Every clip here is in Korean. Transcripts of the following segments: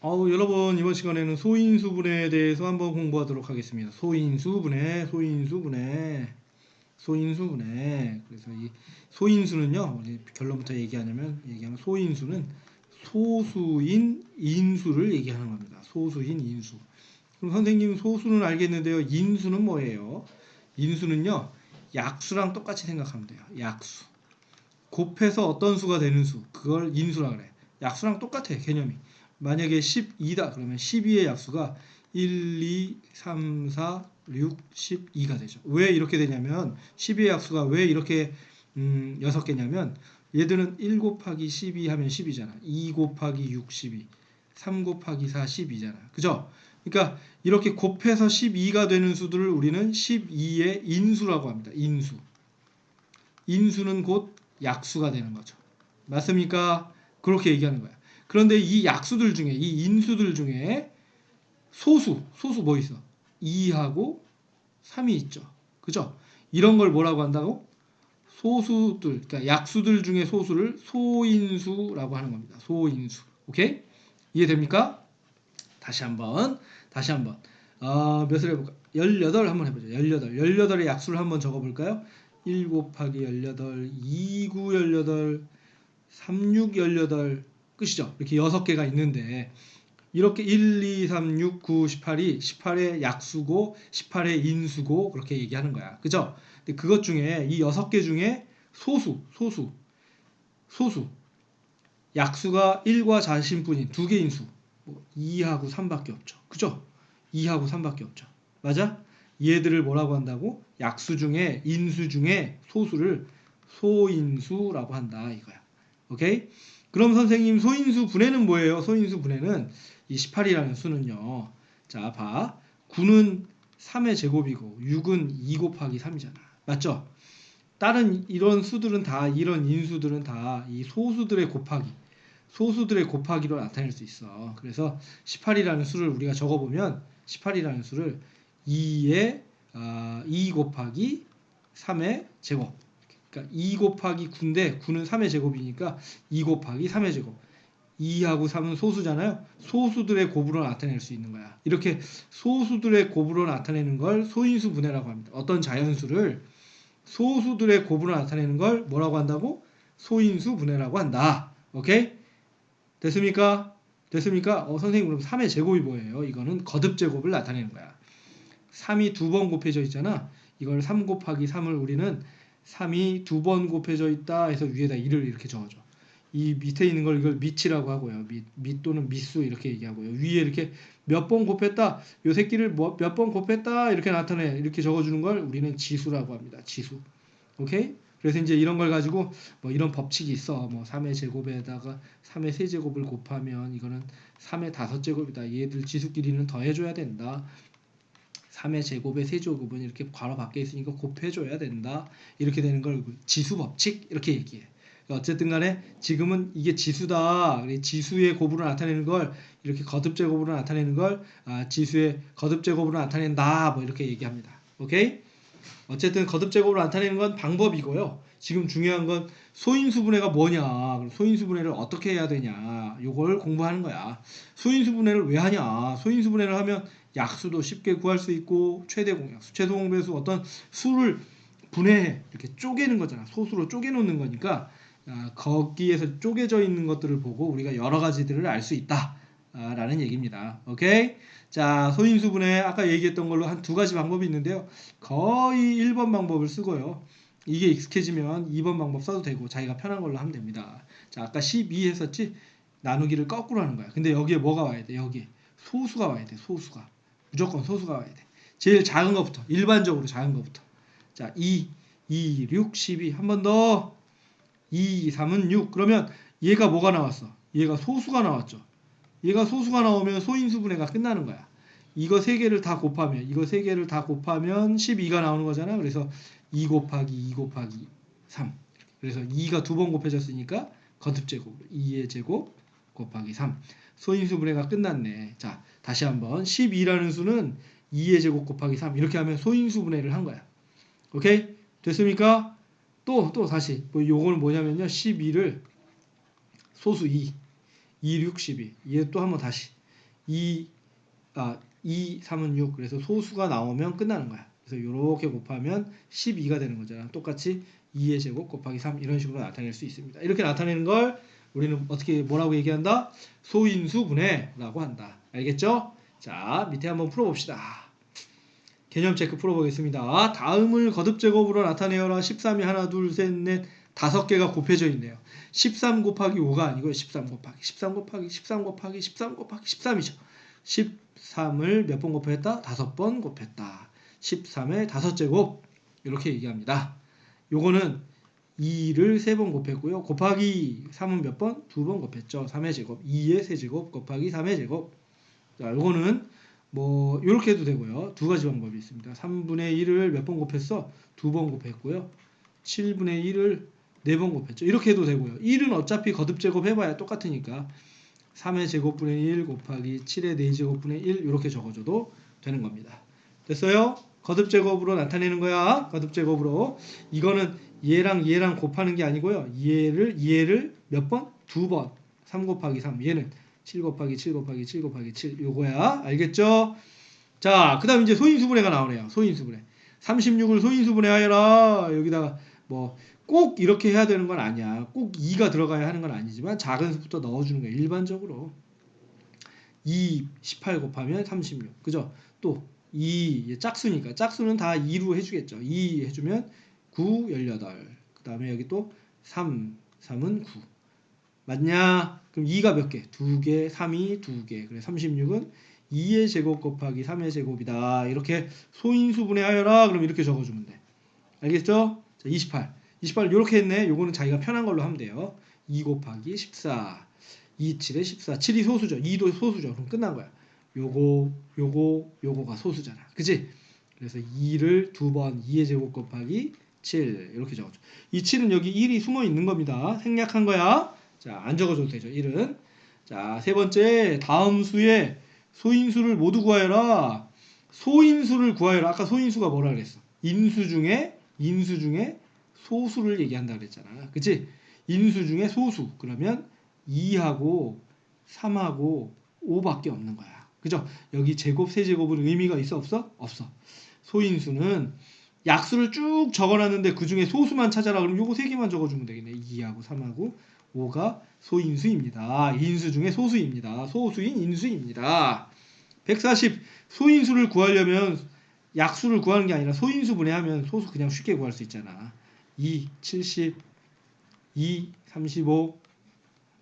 여러분 이번 시간에는 소인수분해에 대해서 한번 공부하도록 하겠습니다. 소인수분해. 그래서 이 소인수는요, 우리 결론부터 얘기하면 소인수는 소수인 인수를 얘기하는 겁니다. 소수인 인수. 그럼 선생님 소수는 알겠는데요. 인수는 뭐예요? 인수는요, 약수랑 똑같이 생각하면 돼요. 약수. 곱해서 어떤 수가 되는 수, 그걸 인수라 그래. 약수랑 똑같아, 개념이. 만약에 12다 그러면 12의 약수가 1, 2, 3, 4, 6, 12가 되죠. 왜 이렇게 되냐면 12의 약수가 왜 이렇게 6개냐면 얘들은 1 곱하기 12 하면 10이잖아. 2 곱하기 6, 12. 3 곱하기 4, 12잖아. 그죠? 그러니까 이렇게 곱해서 12가 되는 수들을 우리는 12의 인수라고 합니다. 인수. 인수는 곧 약수가 되는 거죠. 맞습니까? 그렇게 얘기하는 거야. 그런데 이 약수들 중에, 이 인수들 중에 소수 뭐 있어? 2하고 3이 있죠. 그죠? 이런 걸 뭐라고 한다고? 소수들, 그러니까 약수들 중에 소수를 소인수라고 하는 겁니다. 소인수. 오케이? 이해됩니까? 다시 한번. 몇을 해볼까? 18 한번 해보죠. 18의 약수를 한번 적어볼까요? 1 곱하기 18, 2, 9, 18, 3, 6, 18 끝이죠. 이렇게 6개가 있는데 이렇게 1, 2, 3, 6, 9, 18이 18의 약수고 18의 인수고 그렇게 얘기하는 거야. 그죠? 근데 그것 중에 이 6개 중에 소수 약수가 1과 자신뿐인 2개인 수 2하고 3밖에 없죠. 그죠? 2하고 3밖에 없죠. 맞아? 얘들을 뭐라고 한다고? 약수 중에 인수 중에 소수를 소인수라고 한다 이거야. 오케이? 그럼 선생님 소인수 분해는 뭐예요? 소인수 분해는 이 18이라는 수는요. 자, 봐. 9는 3의 제곱이고 6은 2 곱하기 3이잖아. 맞죠? 다른 이런 수들은 다 이런 인수들은 다 이 소수들의 곱하기로 나타낼 수 있어. 그래서 18이라는 수를 우리가 적어보면 18이라는 수를 2 곱하기 3의 제곱. 그러니까 2 곱하기 9인데 9는 3의 제곱이니까 2 곱하기 3의 제곱. 2하고 3은 소수잖아요. 소수들의 곱으로 나타낼 수 있는 거야. 이렇게 소수들의 곱으로 나타내는 걸 소인수 분해라고 합니다. 어떤 자연수를 소수들의 곱으로 나타내는 걸 뭐라고 한다고? 소인수 분해라고 한다. 오케이? 됐습니까? 선생님 그럼 3의 제곱이 뭐예요? 이거는 거듭 제곱을 나타내는 거야. 3이 2번 곱해져 있잖아. 이걸 3 곱하기 3을 우리는 3이 2번 곱해져 있다 해서 위에다 1을 이렇게 적어줘. 이 밑에 있는 걸 이걸 밑이라고 하고요. 밑 또는 밑수 이렇게 얘기하고요. 위에 이렇게 몇 번 곱했다. 요 새끼를 몇 번 곱했다 이렇게 나타내. 이렇게 적어주는 걸 우리는 지수라고 합니다. 지수. 오케이? 그래서 이제 이런 걸 가지고 뭐 이런 법칙이 있어. 뭐 3의 제곱에다가 3의 세제곱을 곱하면 이거는 3의 5제곱이다. 얘들 지수끼리는 더해줘야 된다. 3의 제곱의 세제곱은 이렇게 괄호 밖에 있으니까 곱해줘야 된다. 이렇게 되는 걸 지수 법칙 이렇게 얘기해. 어쨌든 간에 지금은 이게 지수다. 지수의 곱으로 나타내는 걸 이렇게 거듭 제곱으로 나타내는 걸 지수의 거듭 제곱으로 나타낸다. 뭐 이렇게 얘기합니다. 오케이? 어쨌든 거듭 제곱으로 나타내는 건 방법이고요. 지금 중요한 건 소인수분해가 뭐냐, 소인수분해를 어떻게 해야 되냐, 요걸 공부하는 거야. 소인수분해를 왜 하냐? 소인수분해를 하면 약수도 쉽게 구할 수 있고 최대 공약수, 최소 공배수 어떤 수를 분해해 이렇게 쪼개는 거잖아. 소수로 쪼개놓는 거니까 거기에서 쪼개져 있는 것들을 보고 우리가 여러 가지들을 알 수 있다. 라는 얘기입니다. 오케이? 자, 소인수분해 아까 얘기했던 걸로 한 2가지 방법이 있는데요. 거의 1번 방법을 쓰고요. 이게 익숙해지면 2번 방법 써도 되고 자기가 편한 걸로 하면 됩니다. 자, 아까 12 했었지? 나누기를 거꾸로 하는 거야. 근데 여기에 뭐가 와야 돼? 여기에 소수가 와야 돼. 소수가. 무조건 소수가 와야 돼. 제일 작은 것부터. 일반적으로 작은 것부터. 자, 2, 6, 12. 한 번 더. 2, 3은 6. 그러면 얘가 뭐가 나왔어? 얘가 소수가 나왔죠. 얘가 소수가 나오면 소인수분해가 끝나는 거야. 이거 3개를 다 곱하면 12가 나오는 거잖아. 그래서 2 곱하기 2 곱하기 3. 그래서 2가 2번 곱해졌으니까 거듭제곱 2의 제곱 곱하기 3. 소인수분해가 끝났네. 자, 다시 한번 12라는 수는 2의 제곱 곱하기 3 이렇게 하면 소인수분해를 한 거야. 오케이? 됐습니까? 또 다시 요거는 뭐냐면요. 12를 소수 2 6, 12. 얘 또 한번 다시. 2, 3은 6. 그래서 소수가 나오면 끝나는 거야. 그래서 이렇게 곱하면 12가 되는 거잖아. 똑같이 2의 제곱 곱하기 3 이런 식으로 나타낼 수 있습니다. 이렇게 나타내는 걸 우리는 어떻게 뭐라고 얘기한다? 소인수분해라고 한다. 알겠죠? 자, 밑에 한번 풀어봅시다. 개념 체크 풀어보겠습니다. 다음을 거듭제곱으로 나타내어라. 13이 하나, 둘, 셋, 넷, 5개가 곱해져 있네요. 13 곱하기 5가 아니고요. 13 곱하기 13 곱하기 13 곱하기 13 곱하기 13이죠. 13을 몇 번 곱했다? 5번 곱했다. 13의 5제곱 이렇게 얘기합니다. 요거는 2를 3번 곱했고요. 곱하기 3은 몇 번? 2번 곱했죠. 3의 제곱 2의 세제곱 곱하기 3의 제곱. 자, 요거는 뭐 이렇게 해도 되고요. 두 가지 방법이 있습니다. 3분의 1을 몇 번 곱했어? 2번 곱했고요. 7분의 1을 4번 곱했죠. 이렇게 해도 되고요. 1은 어차피 거듭제곱 해봐야 똑같으니까 3의 제곱분의 1 곱하기 7의 4제곱분의 1 이렇게 적어줘도 되는 겁니다. 됐어요? 거듭제곱으로 나타내는 거야. 거듭제곱으로. 이거는 얘랑 얘랑 곱하는 게 아니고요. 얘를 몇 번? 2번. 3 곱하기 3. 얘는 7 곱하기 7 곱하기 7 곱하기 7 요거야. 알겠죠? 자, 그 다음 이제 소인수분해가 나오네요. 소인수분해. 36을 소인수분해하여라. 여기다가 뭐 꼭 이렇게 해야 되는 건 아니야. 꼭 2가 들어가야 하는 건 아니지만 작은 수부터 넣어주는 거야. 일반적으로 2, 18 곱하면 36. 그죠? 또 2, 짝수니까 짝수는 다 2로 해주겠죠. 2 해주면 9, 18. 그 다음에 여기 또 3, 3은 9. 맞냐? 그럼 2가 몇 개? 2개, 3이 2개. 그래 36은 2의 제곱 곱하기 3의 제곱이다. 이렇게 소인수분해하여라. 그럼 이렇게 적어주면 돼. 알겠죠? 자, 28 이렇게 했네. 요거는 자기가 편한 걸로 하면 돼요. 2 곱하기 14 2, 7에 14 7이 소수죠. 2도 소수죠. 그럼 끝난 거야. 요거가 소수잖아. 그치? 그래서 2를 2번 2의 제곱 곱하기 7 이렇게 적어줘. 이 7은 여기 1이 숨어 있는 겁니다. 생략한 거야. 자, 안 적어줘도 되죠. 1은. 자, 세 번째 다음 수의 소인수를 모두 구하여라. 소인수를 구하여라. 아까 소인수가 뭐라 그랬어? 인수 중에 소수를 얘기한다 그랬잖아. 그치? 인수 중에 소수. 그러면 2하고 3하고 5밖에 없는 거야. 그죠? 여기 제곱, 세제곱은 의미가 있어 없어? 없어. 소인수는 약수를 쭉 적어놨는데 그 중에 소수만 찾아라. 그럼 요거 3개만 적어주면 되겠네. 2하고 3하고 5가 소인수입니다. 인수 중에 소수입니다. 소수인 인수입니다. 140 소인수를 구하려면 약수를 구하는 게 아니라 소인수 분해하면 소수 그냥 쉽게 구할 수 있잖아. 2, 70, 2, 35,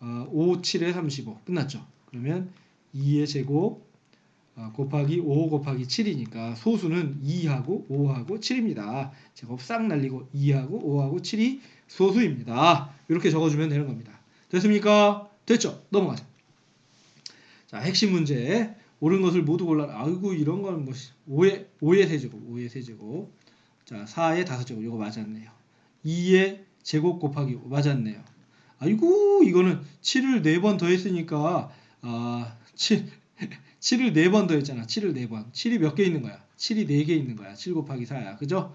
5, 7에 35 끝났죠. 그러면 2의 제곱 곱하기 5 곱하기 7이니까 소수는 2하고 5하고 7입니다. 제곱 싹 날리고 2하고 5하고 7이 소수입니다. 이렇게 적어주면 되는 겁니다. 됐습니까? 됐죠? 넘어가자. 자, 핵심 문제. 옳은 것을 모두 골라라. 아이고 이런 건 뭐 5의 세제곱 자 4의 5제곱 이거 맞았네요. 2의 제곱 곱하기 5 맞았네요. 아이고 이거는 7을 4번 더했으니까 7을 4번 더했잖아. 7을 4번 7이 몇 개 있는 거야? 7이 4개 있는 거야. 7 곱하기 4야. 그죠?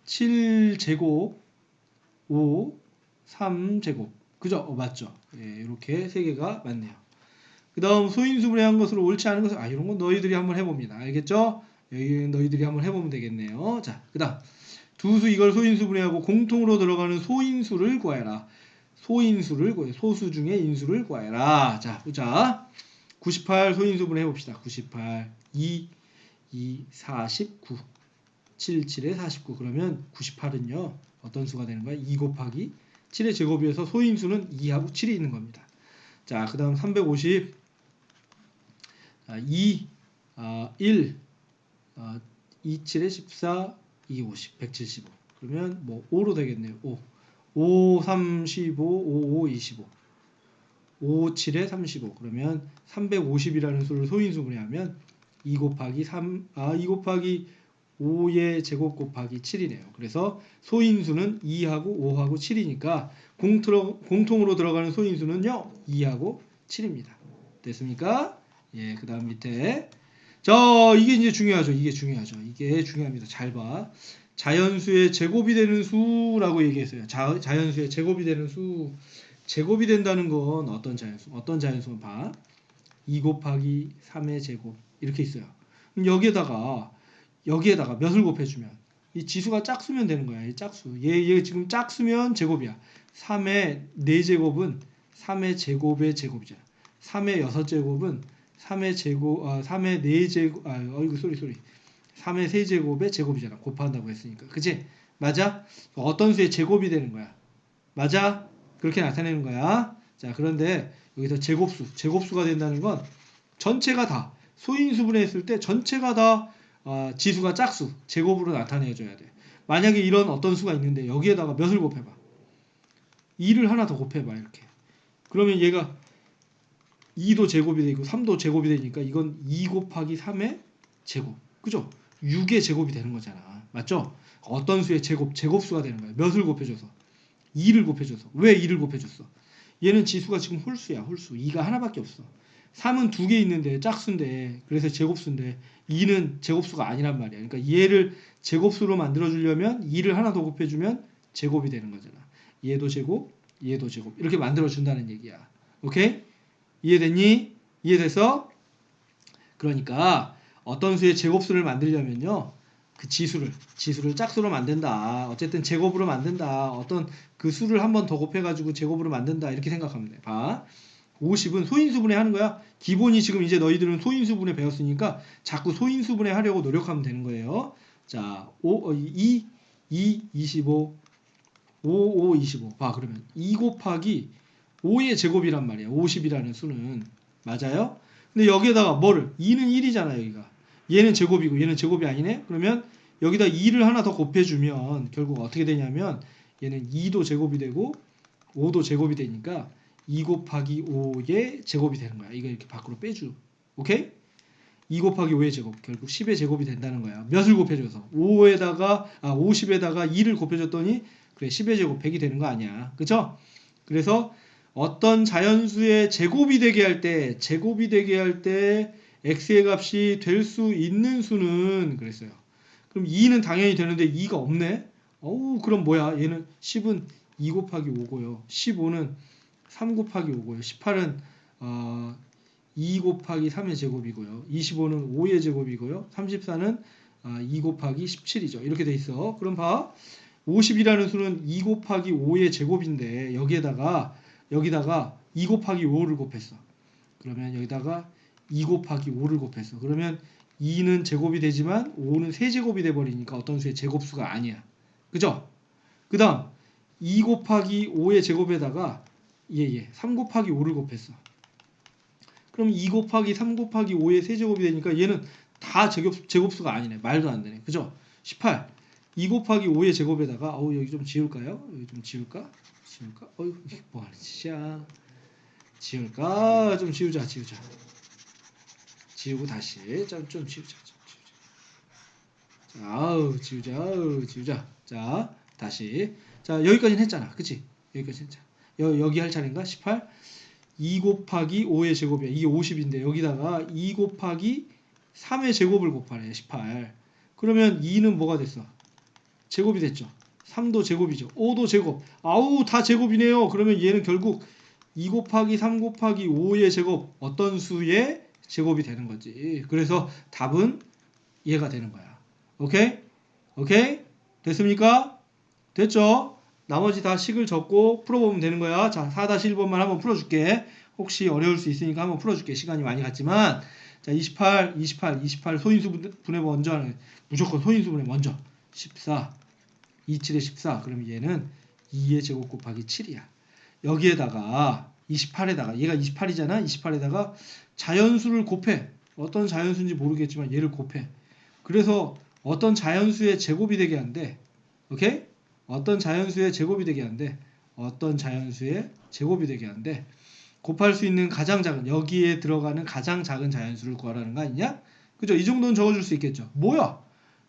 7제곱 5 3제곱 그죠? 맞죠? 예, 이렇게 3개가 맞네요. 그 다음 소인수분해한 것으로 옳지 않은 것을 이런 건 너희들이 한번 해봅니다. 알겠죠? 여기 너희들이 한번 해보면 되겠네요. 자, 그 다음 두수 이걸 소인수분해하고 공통으로 들어가는 소인수를 구해라. 소인수를 구해. 소수 중에 인수를 구해라. 자, 보자. 98 소인수분해 해봅시다. 98 2 49 7, 7에 49 그러면 98은요. 어떤 수가 되는 거야? 2 곱하기 7의 제곱이어서 소인수는 2하고 7이 있는 겁니다. 자, 그 다음 350 2, 1, 2, 7에 14, 2, 50, 175 그러면 뭐 5로 되겠네요. 5, 3, 15, 5, 5, 25 5, 7에 35 그러면 350이라는 수를 소인수분해하면 2 곱하기 5의 제곱 곱하기 7이네요. 그래서 소인수는 2하고 5하고 7이니까 공통으로 들어가는 소인수는요 2하고 7입니다. 됐습니까? 예, 그 다음 밑에 자 이게 이제 중요하죠. 이게 중요합니다. 잘 봐. 자연수의 제곱이 되는 수라고 얘기했어요. 자연수의 제곱이 되는 수 제곱이 된다는 건 어떤 자연수만 봐. 2 곱하기 3의 제곱 이렇게 있어요. 그럼 여기에다가 몇을 곱해주면 이 지수가 짝수면 되는 거야. 이 짝수. 얘 지금 짝수면 제곱이야. 3의 4제곱은 3의 제곱의 제곱이잖아. 3의 6제곱은 3의 제곱, 3의 4제곱, 어이구, 쏘리. 3의 세제곱의 제곱이잖아. 곱한다고 했으니까. 그치? 맞아? 어떤 수의 제곱이 되는 거야. 맞아? 그렇게 나타내는 거야. 자, 그런데 여기서 제곱수가 된다는 건 전체가 다, 소인수분해 했을 때 전체가 다 지수가 짝수, 제곱으로 나타내줘야 돼. 만약에 이런 어떤 수가 있는데 여기에다가 몇을 곱해봐. 2를 하나 더 곱해봐. 이렇게. 그러면 얘가 2도 제곱이 되고 3도 제곱이 되니까 이건 2 곱하기 3의 제곱. 그죠? 6의 제곱이 되는 거잖아. 맞죠? 어떤 수의 제곱수가 되는 거야. 몇을 곱해줘서. 2를 곱해줘서. 왜 2를 곱해줬어? 얘는 지수가 지금 홀수야. 홀수. 2가 하나밖에 없어. 3은 2개 있는데 짝수인데 그래서 제곱수인데 2는 제곱수가 아니란 말이야. 그러니까 얘를 제곱수로 만들어주려면 2를 하나 더 곱해주면 제곱이 되는 거잖아. 얘도 제곱, 얘도 제곱 이렇게 만들어준다는 얘기야. 오케이? 이해됐니? 이해됐어? 그러니까 어떤 수의 제곱수를 만들려면요. 그 지수를 짝수로 만든다. 어쨌든 제곱으로 만든다. 어떤 그 수를 한 번 더 곱해가지고 제곱으로 만든다. 이렇게 생각하면 돼. 봐. 50은 소인수분해 하는 거야. 기본이 지금 이제 너희들은 소인수분해 배웠으니까 자꾸 소인수분해 하려고 노력하면 되는 거예요. 자, 2, 25, 5, 25. 봐, 그러면 2 곱하기 5의 제곱이란 말이야. 50이라는 수는. 맞아요? 근데 여기에다가 뭐를? 2는 1이잖아, 여기가. 얘는 제곱이고 얘는 제곱이 아니네? 그러면 여기다 2를 하나 더 곱해주면 결국 어떻게 되냐면 얘는 2도 제곱이 되고 5도 제곱이 되니까 2 곱하기 5의 제곱이 되는 거야. 이거 이렇게 밖으로 빼주. 오케이? 2 곱하기 5의 제곱. 결국 10의 제곱이 된다는 거야. 몇을 곱해줘서? 50에다가 2를 곱해줬더니 그래 10의 제곱 100이 되는 거 아니야. 그쵸? 그래서 어떤 자연수의 제곱이 되게 할 때 x의 값이 될 수 있는 수는 그랬어요. 그럼 2는 당연히 되는데 2가 없네? 그럼 뭐야? 얘는 10은 2 곱하기 5고요. 15는 3 곱하기 5고요. 18은 2 곱하기 3의 제곱이고요. 25는 5의 제곱이고요. 34는 2 곱하기 17이죠. 이렇게 돼 있어. 그럼 봐. 50이라는 수는 2 곱하기 5의 제곱인데 여기다가 2 곱하기 5를 곱했어. 그러면 여기다가 2 곱하기 5를 곱했어. 그러면 2는 제곱이 되지만 5는 세제곱이 돼버리니까 어떤 수의 제곱수가 아니야. 그죠? 그 다음 2 곱하기 5의 제곱에다가 3 곱하기 5를 곱했어. 그럼 2 곱하기 3 곱하기 5의 세제곱이 되니까 얘는 다 제곱수가 아니네. 말도 안 되네. 그죠? 18 2 곱하기 5의 제곱에다가 여기 좀 지울까요? 여기 좀 지울까? 이게 뭐하는 짓이야. 지울까? 좀 지우자. 지우고 다시 좀 지우자. 지우자. 자, 다시. 자, 여기까지는 했잖아. 그치? 여기까지 했잖아. 여기 할 차례인가? 18 2 곱하기 5의 제곱이야. 이게 50인데 여기다가 2 곱하기 3의 제곱을 곱하래. 18. 그러면 2는 뭐가 됐어? 제곱이 됐죠. 3도 제곱이죠. 5도 제곱. 다 제곱이네요. 그러면 얘는 결국 2 곱하기 3 곱하기 5의 제곱 어떤 수의 제곱이 되는 거지. 그래서 답은 얘가 되는 거야. 오케이? 됐습니까? 됐죠? 나머지 다 식을 적고 풀어보면 되는 거야. 자, 4-1번만 한번 풀어줄게. 혹시 어려울 수 있으니까 한번 풀어줄게. 시간이 많이 갔지만. 자, 28 소인수 분해 먼저 하는, 무조건 소인수 분해 먼저. 14, 27에 14. 그럼 얘는 2의 제곱 곱하기 7이야. 여기에다가 28에다가, 얘가 28이잖아. 28에다가 자연수를 곱해. 어떤 자연수인지 모르겠지만 얘를 곱해. 그래서 어떤 자연수의 제곱이 되게 한대. 오케이? 어떤 자연수의 제곱이 되게 한대. 곱할 수 있는 가장 작은, 여기에 들어가는 가장 작은 자연수를 구하라는 거 아니냐? 그죠? 이 정도는 적어줄 수 있겠죠. 뭐야?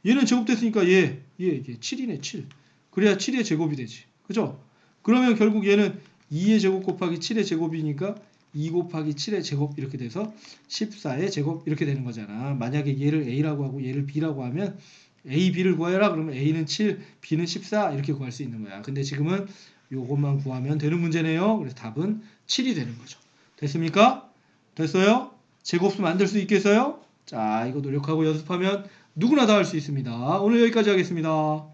얘는 제곱됐으니까 얘 7이네 7. 그래야 7의 제곱이 되지. 그죠? 그러면 결국 얘는 2의 제곱 곱하기 7의 제곱이니까 2 곱하기 7의 제곱 이렇게 돼서 14의 제곱 이렇게 되는 거잖아. 만약에 얘를 A라고 하고 얘를 B라고 하면 A, B를 구해라. 그러면 A는 7, B는 14 이렇게 구할 수 있는 거야. 근데 지금은 요것만 구하면 되는 문제네요. 그래서 답은 7이 되는 거죠. 됐습니까? 됐어요? 제곱수 만들 수 있겠어요? 자, 이거 노력하고 연습하면 누구나 다 할 수 있습니다. 오늘 여기까지 하겠습니다.